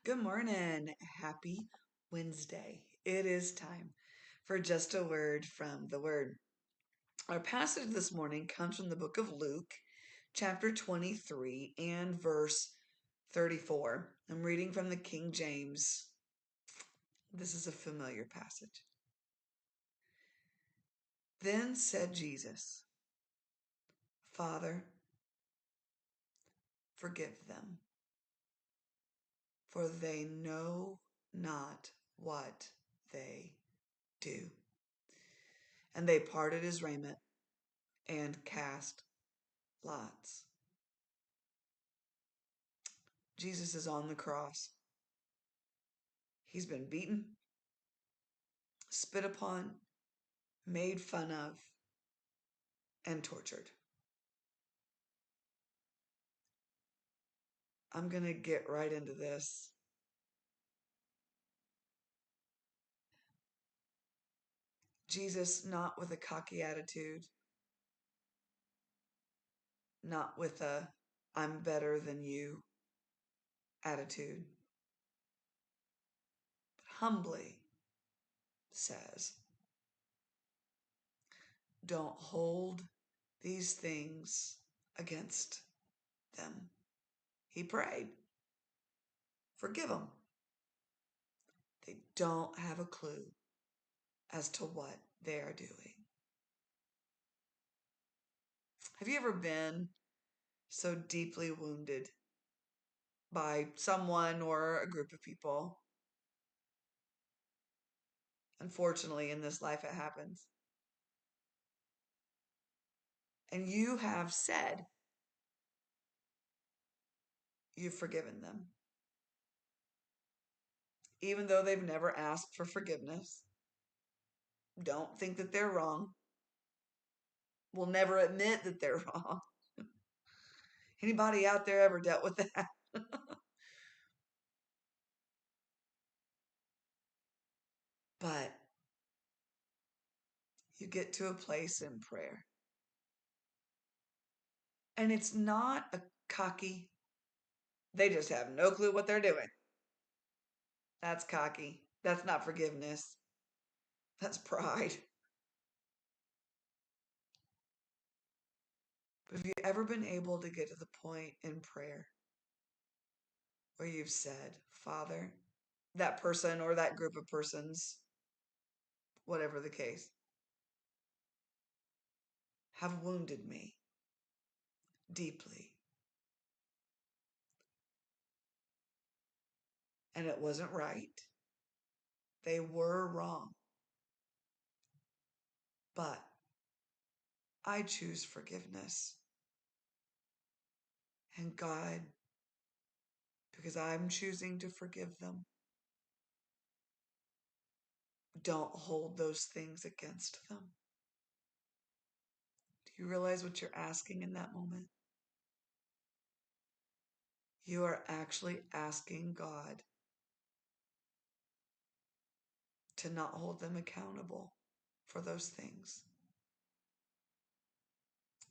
Good morning. Happy Wednesday. It is time for just a word from the Word. Our passage this morning comes from the book of Luke, chapter 23 and verse 34. I'm reading from the King James. This is a familiar passage. Then said Jesus, Father, forgive them, for they know not what they do. And they parted his raiment and cast lots. Jesus is on the cross. He's been beaten, spit upon, made fun of, and tortured. I'm going to get right into this. Jesus, not with a cocky attitude, not with a I'm better than you attitude, but humbly says, don't hold these things against them. He prayed, forgive them. They don't have a clue as to what they are doing. Have you ever been so deeply wounded by someone or a group of people? Unfortunately, in this life, it happens. And you have said you've forgiven them, even though they've never asked for forgiveness. Don't think that they're wrong. Will never admit that they're wrong. Anybody out there ever dealt with that? But you get to a place in prayer. And it's not a cocky, they just have no clue what they're doing. That's cocky. That's not forgiveness. That's pride. But have you ever been able to get to the point in prayer where you've said, Father, that person or that group of persons, whatever the case, have wounded me deeply. And it wasn't right. They were wrong. But I choose forgiveness. And God, because I'm choosing to forgive them, don't hold those things against them. Do you realize what you're asking in that moment? You are actually asking God to not hold them accountable for those things.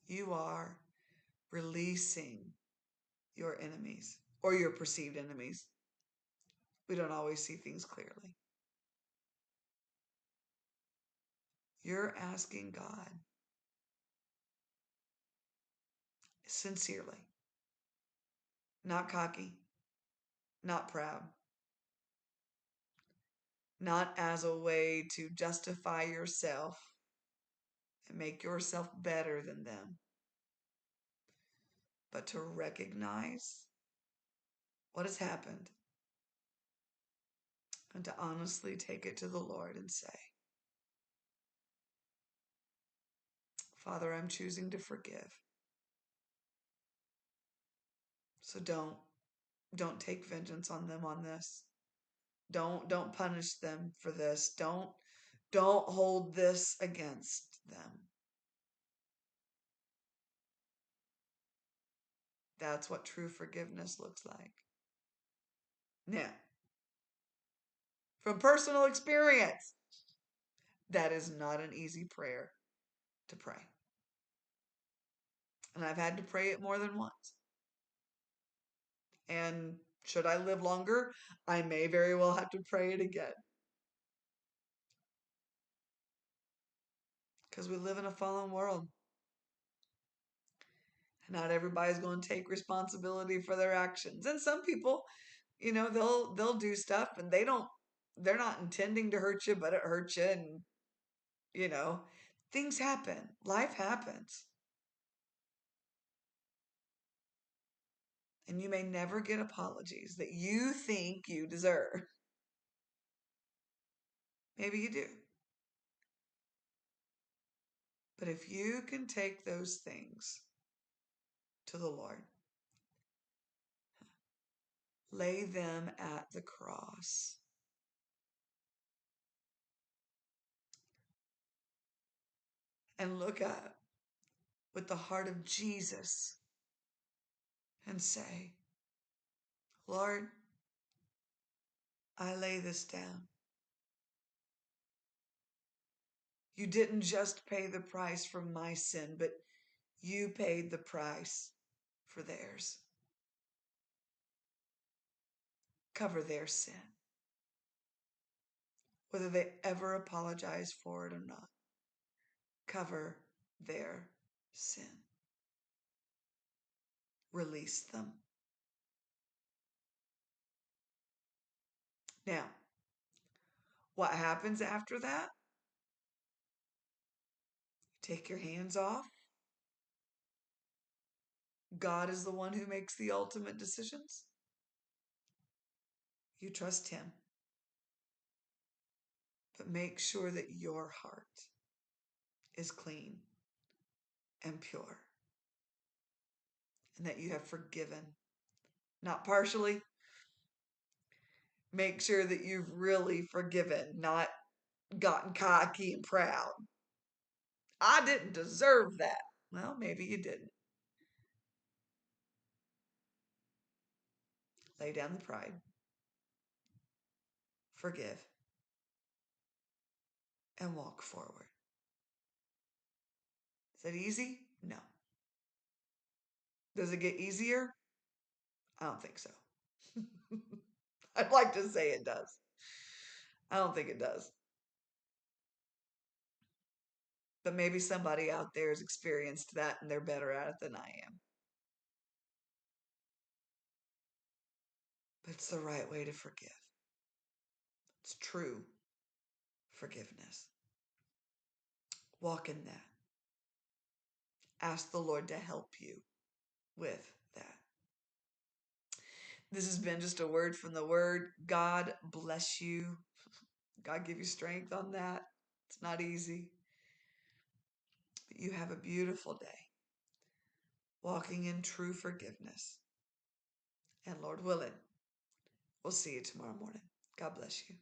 You are releasing your enemies or your perceived enemies. We don't always see things clearly. You're asking God sincerely, not cocky, not proud, not as a way to justify yourself and make yourself better than them, but to recognize what has happened and to honestly take it to the Lord and say, Father, I'm choosing to forgive. So don't take vengeance on them on this. Don't punish them for this. Don't hold this against them. That's what true forgiveness looks like. Now, from personal experience, that is not an easy prayer to pray. And I've had to pray it more than once. And Should I live longer, I may very well have to pray it again. Because we live in a fallen world. Not everybody's going to take responsibility for their actions. And some people, they'll do stuff and they're not intending to hurt you, but it hurts you. And, things happen. Life happens. And you may never get apologies that you think you deserve. Maybe you do. But if you can take those things to the Lord, lay them at the cross, and look up with the heart of Jesus and say, Lord, I lay this down. You didn't just pay the price for my sin, but you paid the price for theirs. Cover their sin, whether they ever apologize for it or not. Cover their sin. Release them. Now, what happens after that? Take your hands off. God is the one who makes the ultimate decisions. You trust Him. But make sure that your heart is clean and pure. And that you have forgiven. Not partially. Make sure that you've really forgiven, not gotten cocky and proud. I didn't deserve that. Well, maybe you didn't. Lay down the pride. Forgive. And walk forward. Is that easy? No. Does it get easier? I don't think so. I'd like to say it does. I don't think it does. But maybe somebody out there has experienced that and they're better at it than I am. But it's the right way to forgive. It's true forgiveness. Walk in that. Ask the Lord to help you with that. This has been just a word from the Word. God bless you. God give you strength on that. It's not easy. But you have a beautiful day. Walking in true forgiveness. And Lord willing, we'll see you tomorrow morning. God bless you.